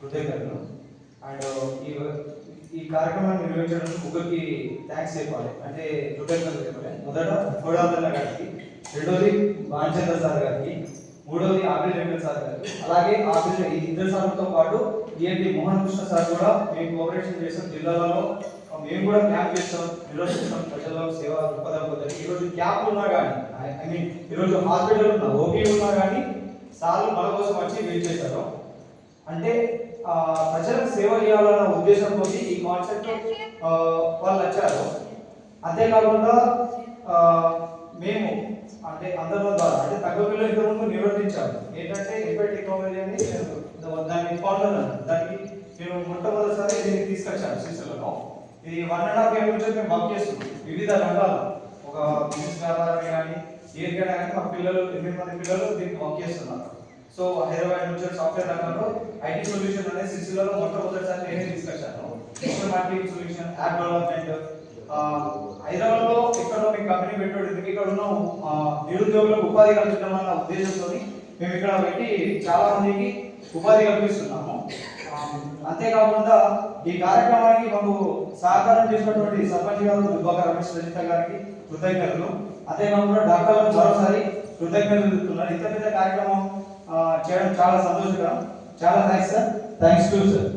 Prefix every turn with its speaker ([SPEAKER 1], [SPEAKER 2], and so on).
[SPEAKER 1] కృతజ్ఞతలు. అండ్ ఈ ఈ కార్యక్రమాన్ని నిర్వహించడానికి ముగ్గురికి థ్యాంక్స్ చెప్పాలి, అంటే కృతజ్ఞతలు చెప్పాలి. మొదట గోడాంతన్న గారికి, రెండోది భానుచంద్ర సార్ గారికి, మూడోది ఆపిల్ వెంకట సార్ గారికి, అలాగే ఆపిల్ ఈ ఇద్దరు సార్లతో పాటు ఈఎన్టీ మోహన్ కృష్ణ సార్ కూడా మేము కోఆపరేషన్ చేస్తాం. జిల్లాలలో మేము కూడా క్యాంప్ చేస్తాం, నిర్వహిస్తాం. ప్రజల్లో సేవా దృక్పథం పొందాలి. ఈరోజు క్యాంప్ ఉన్నా కానీ, ఐ మీన్ ఈరోజు హాస్పిటల్ ఉన్నా, ఓపీ ఉన్నా కానీ సార్లు మన కోసం వచ్చి వెయిట్ చేశారు. అంటే ప్రజలకు సేవ చేయాలన్న ఉద్దేశంతో ఈ కాన్సెప్ట్ వాళ్ళు వచ్చారు. అంతేకాకుండా మేము అంటే అందరి ద్వారా అంటే తక్కువ పిల్లలు ఇంతకుముందు నిర్వర్తించాము. ఏంటంటే ఎఫెక్ట్ టెక్నాలజీ అని దాన్ని ఫౌండర్ దానికి నేను మొట్టమొదటిసారి దీన్ని తీసుకొచ్చాను సిస్టర్లలో. ఇది 1.5 years నుంచి మేము వర్క్ చేస్తున్నాం వివిధ రంగాలు. ఒక బిజినెస్ వ్యాపారమే కానీ దేనికైనా కానీ మా పిల్లలు 8 మంది పిల్లలు దీనికి వర్క్ చేస్తున్నారు. సో హైదరాబాద్ నుంచి సాఫ్ట్వేర్ రంగంలో ఐటీ సొల్యూషన్ అనే సిస్టర్లలో మొట్టమొదటిసారి నేనే తీసుకొచ్చాను. Marketing solution, app development. Hyderabad లో ఎక్కడో మేము కంపెనీ పెట్టాడు, ఎందుకు ఇక్కడ ఉన్న నిరుద్యోగులకు ఉపాధి కల్పించడం అన్న ఉద్దేశంతో మేము ఇక్కడ పెట్టి చాలా మందికి ఉపాధి కల్పిస్తున్నాము. అంతేకాకుండా ఈ కార్యక్రమానికి మాకు సహకారం చేసినటువంటి సర్పంచ్ గారు దుబ్బాక రమేష్ రజిత గారికి కృతజ్ఞతలు. అంతేకాకుండా డాక్టర్ మరోసారి కృతజ్ఞతలు చెప్తున్నారు. ఇంత పెద్ద కార్యక్రమం చేయడం చాలా సంతోషకరం. చాలా thanks sir. Thanks to sir.